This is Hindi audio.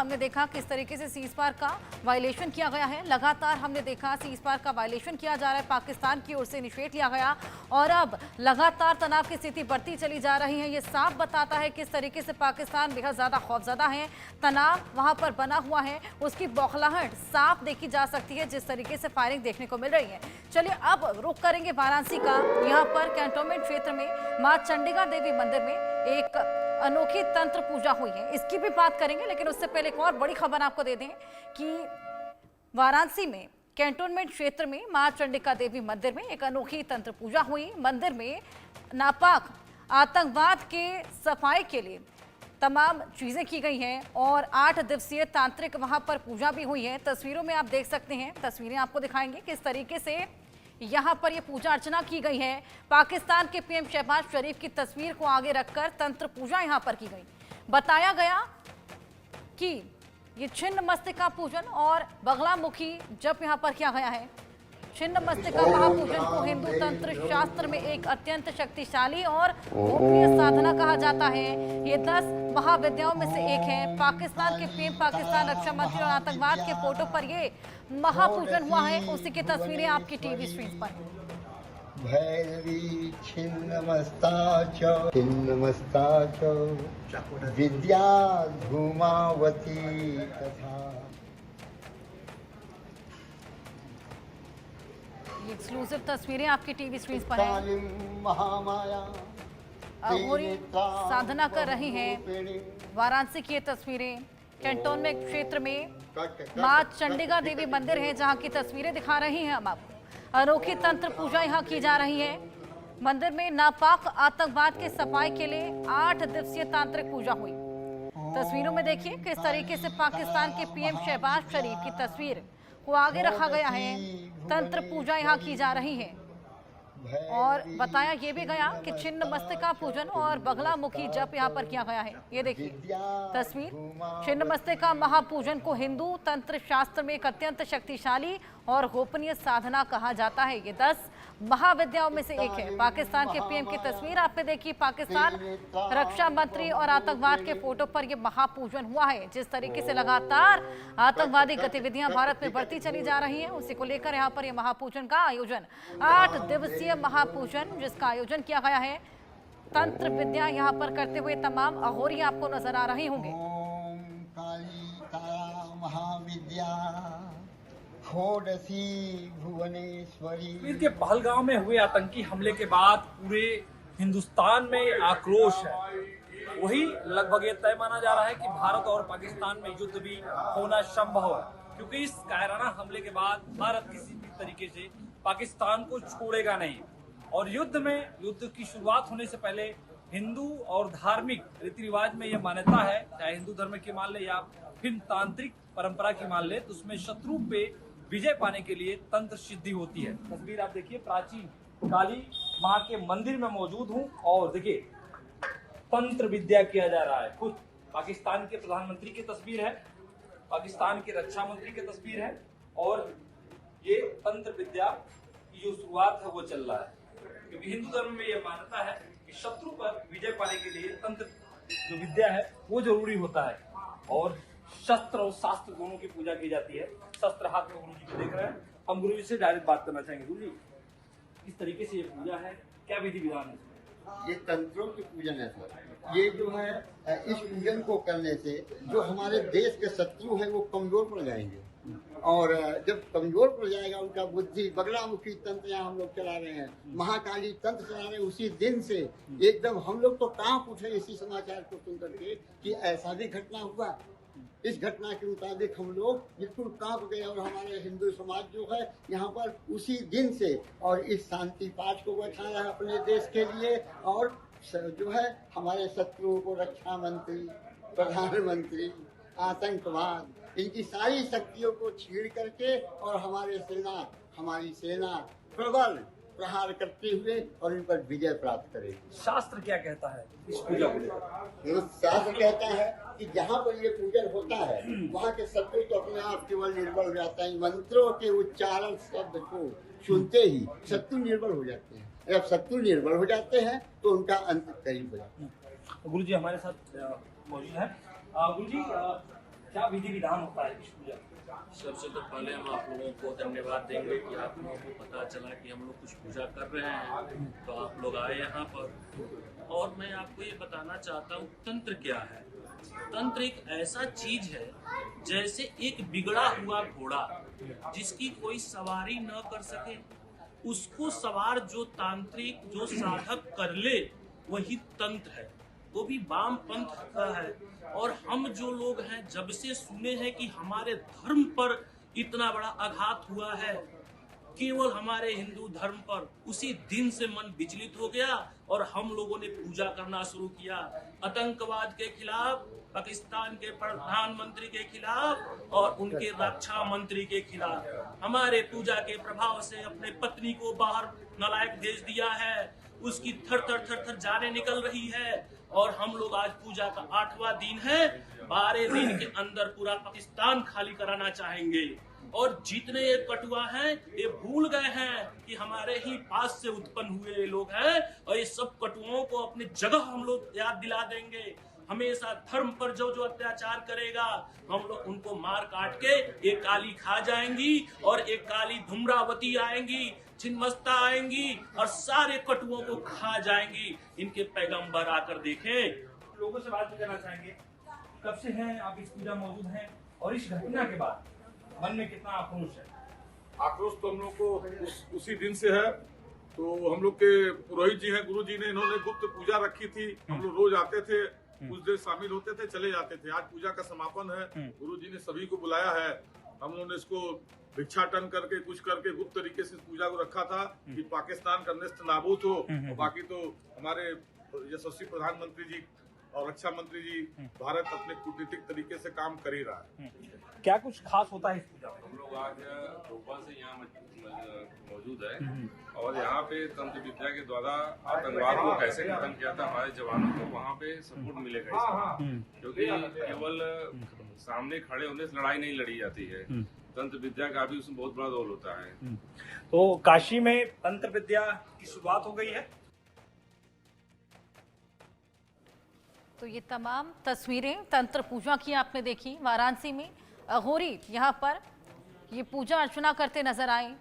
हमने देखा किस तरीके से सीज फायर का वायलेशन किया गया है। लगातार हमने देखा सीज फायर का वायलेशन किया जा रहा है, पाकिस्तान की ओर से इनिशिएट लिया गया और अब लगातार तनाव की स्थिति बढ़ती चली जा रही है। ये साफ बताता है किस तरीके से पाकिस्तान बेहद ज़्यादा खौफजदा है, तनाव वहाँ पर बना हुआ है, उसकी बौखलाहट साफ देखी जा सकती है जिस तरीके से फायरिंग देखने को मिल रही है। चलिए अब रुख करेंगे वाराणसी का। यहाँ पर कैंटोनमेंट क्षेत्र में मां चंडिका देवी मंदिर में एक अनोखी तंत्र पूजा हुई है, इसकी भी बात करेंगे। लेकिन उससे पहले एक और बड़ी खबर आपको दे दें कि वाराणसी में कैंटोनमेंट क्षेत्र में मां चंडिका देवी मंदिर में एक अनोखी तंत्र पूजा हुई। मंदिर में नापाक आतंकवाद के सफाई के लिए तमाम चीजें की गई हैं और 8 दिवसीय तांत्रिक वहां पर पूजा भी हुई है। तस्वीरों में आप देख सकते हैं, तस्वीरें आपको दिखाएंगे किस तरीके से यहां पर यह पूजा अर्चना की गई है। पाकिस्तान के पीएम शहबाज शरीफ की तस्वीर को आगे रखकर तंत्र पूजा यहां पर की गई। बताया गया कि ये छिन्न मस्तिका पूजन और बगलामुखी जप यहां पर किया गया है। छिन्न मस्तिका महापूजन को हिंदू तंत्र शास्त्र में एक अत्यंत शक्तिशाली और गोपनीय साधना कहा जाता है। ये 10 महाविद्याओं में से एक है। पाकिस्तान के पीएम, पाकिस्तान रक्षा मंत्री और आतंकवाद के फोटो पर ये महापूजन हुआ है। उसी की तस्वीरें आपकी टीवी स्क्रीन पर। भैरवी छिन्नमस्ता च विद्या धूमावती तथा। एक्सक्लूसिव तस्वीरें आपकी टीवी स्क्रीन पर है। महामाया अघोरी साधना कर रही हैं। वाराणसी की ये तस्वीरें कैंटोनमेंट क्षेत्र में मां चंडिका देवी मंदिर है जहां की तस्वीरें दिखा रही हैं हम आपको। अनोखी तंत्र पूजा यहां की जा रही है। मंदिर में नापाक आतंकवाद के सफाई के लिए 8 दिवसीय तांत्रिक पूजा हुई। तस्वीरों में देखिए किस तरीके से पाकिस्तान के पीएम शहबाज शरीफ की तस्वीर को आगे रखा गया है। तंत्र पूजा यहाँ की जा रही है और बताया ये भी गया कि छिन्न मस्तिका पूजन और बगलामुखी जप यहाँ पर किया गया है। ये देखिए तस्वीर। छिन्न मस्तिका महापूजन को हिंदू तंत्र शास्त्र में एक अत्यंत शक्तिशाली और गोपनीय साधना कहा जाता है। ये 10 महाविद्याओं में से एक है। पाकिस्तान के पीएम की तस्वीर आपने देखी। पाकिस्तान रक्षा मंत्री और आतंकवाद के फोटो पर यह महापूजन हुआ है। जिस तरीके से लगातार आतंकवादी गतिविधियां भारत में बढ़ती चली जा रही हैं, उसी को लेकर यहाँ पर यह महापूजन का आयोजन, 8 दिवसीय महापूजन जिसका आयोजन किया गया है। तंत्र विद्या यहाँ पर करते हुए तमाम अघोरी आपको नजर आ रहे होंगे। महाविद्या खोडसी भुवनेश्वरी। कश्मीर के पहलगांव में हुए आतंकी हमले के बाद पूरे हिंदुस्तान में आक्रोश है। वही लगभग ये तय माना जा रहा है कि भारत और पाकिस्तान में युद्ध भी होना संभव है, क्योंकि इस कायराना हमले के बाद भारत किसी भी तरीके से पाकिस्तान को छोड़ेगा नहीं। और युद्ध की शुरुआत होने से पहले हिंदू और धार्मिक रीति रिवाज में यह मान्यता है, चाहे हिंदू धर्म की मान ले या फिर तांत्रिक परंपरा की मान ले, तो उसमें शत्रु पे विजय पाने के लिए तंत्र सिद्धि होती है। तस्वीर आप देखिए, प्राचीन काली माँ के मंदिर में मौजूद हूँ और देखिए तंत्र विद्या किया जा रहा है। खुद पाकिस्तान के प्रधानमंत्री की तस्वीर है, पाकिस्तान के रक्षा मंत्री की तस्वीर है और ये तंत्र विद्या की जो शुरुआत है वो चल रहा है, क्योंकि हिंदू धर्म में यह मान्यता है कि शत्रु पर विजय पाने के लिए तंत्र जो विद्या है वो जरूरी होता है। और शस्त्र और शास्त्र दोनों की पूजा की जाती है। शस्त्र हाथ में गुरु जी को देख रहे हैं, हम गुरु जी से डायरेक्ट बात करना चाहेंगे। गुरु जी, किस तरीके से ये पूजा है, क्या विधि विधान है? ये तंत्रों की पूजन है सर। ये जो है इस पूजन को करने से जो हमारे देश के शत्रु हैं वो कमजोर पड़ जाएंगे और जब कमजोर पड़ जाएगा उनका बुद्धि, बगलामुखी तंत्र यहाँ हम लोग चला रहे हैं, महाकाली तंत्र चला रहे हैं। उसी दिन से एकदम हम लोग तो कांप उठे इसी समाचार को सुन करके कि ऐसा भी घटना हुआ। इस घटना के मुताबिक हम लोग बिल्कुल कांप गए और हमारे हिंदू समाज जो है यहाँ पर उसी दिन से और इस शांति पाठ को बैठाया है अपने देश के लिए। और जो है हमारे शत्रुओं को रक्षा मंत्री, प्रधानमंत्री, आतंकवाद, इनकी सारी शक्तियों को छीड़ करके और हमारी सेना प्रबल प्रहार करते हुए और इन पर विजय प्राप्त करेगी। शास्त्र क्या कहता है इस पूजा को लेकर? शास्त्र कहता है कि जहाँ पर ये पूजन होता है वहाँ के शत्रु तो अपने आप केवल निर्बल हो जाता है। मंत्रों के उच्चारण शब्द को सुनते ही शत्रु निर्बल हो जाते हैं। जब शत्रु निर्बल हो जाते हैं तो उनका अंत करीब हो जाता है। गुरु जी हमारे साथ मौजूद है। गुरु जी, क्या विधि विधान होता है इस पूजा में? सबसे तो पहले हम आप लोगों को धन्यवाद देंगे कि आप लोगों को पता चला कि हम लोग कुछ पूजा कर रहे हैं, तो आप लोग आए यहाँ पर। और मैं आपको ये बताना चाहता हूँ तंत्र क्या है। तंत्र एक ऐसा चीज है जैसे एक बिगड़ा हुआ घोड़ा जिसकी कोई सवारी न कर सके, उसको सवार जो तांत्रिक जो साधक कर ले वही तंत्र है, वो भी वाम पंथ का है। और हम जो लोग हैं जब से सुने हैं कि हमारे धर्म पर इतना बड़ा आघात हुआ है, केवल हमारे हिंदू धर्म पर, उसी दिन से मन विचलित हो गया और हम लोगों ने पूजा करना शुरू किया। आतंकवाद के खिलाफ, पाकिस्तान के प्रधानमंत्री के खिलाफ और उनके रक्षा मंत्री के खिलाफ हमारे पूजा के प्रभाव से अपने पत्नी को बाहर नालायक भेज दिया है, उसकी थर थर थर थर जाने निकल रही है। और हम लोग आज पूजा का 8वां दिन है, 12 दिन के अंदर पूरा पाकिस्तान खाली कराना चाहेंगे। और जितने ये कटुआ हैं ये भूल गए हैं कि हमारे ही पास से उत्पन्न हुए लोग हैं, और ये सब कटुओं को अपनी जगह हम लोग याद दिला देंगे। हमेशा धर्म पर जो जो अत्याचार करेगा हम लोग उनको मार काट के एक काली खा जाएंगी और एक काली धूम्रावती आएंगी, छिन्नमस्ता आएंगी और सारे कटुओं को खा जाएंगी। इनके पैगंबर आकर देखें। लोगों से बात भी करना चाहेंगे, कब से हैं आप इस पूजा मौजूद हैं और इस घटना के बाद मन में कितना आक्रोश है? आक्रोश तो हम लोग को उसी दिन से है। तो हम लोग के पुरोहित जी हैं, गुरु जी ने, इन्होंने गुप्त पूजा रखी थी। हम लोग रोज आते थे, कुछ देर शामिल होते थे, चले जाते थे। आज पूजा का समापन है, गुरु जी ने सभी को बुलाया है। हम लोगों ने इसको भिक्षाटन करके कुछ करके गुप्त तरीके से इस पूजा को रखा था कि पाकिस्तान का नेस्त नाबूद हो। और बाकी तो हमारे यशस्वी प्रधानमंत्री जी और रक्षा मंत्री जी, भारत अपने कूटनीतिक तरीके से काम कर ही रहा है। क्या कुछ खास होता है इस पूजा में? हम लोग आज दोपहर से यहाँ मौजूद है और यहाँ पे तंत्र विद्या के द्वारा आतंकवाद को कैसे खत्म किया था हमारे जवानों को वहाँ पे सपोर्ट मिलेगा इसमें, क्योंकि केवल सामने खड़े होने से लड़ाई नहीं लड़ी जाती है, तंत्र विद्या का भी उसमें बहुत बड़ा रोल होता है। तो काशी में तंत्र विद्या की शुरुआत हो गई है। तो ये तमाम तस्वीरें तंत्र पूजा की आपने देखी। वाराणसी में अघोरी यहाँ पर ये पूजा अर्चना करते नजर आए।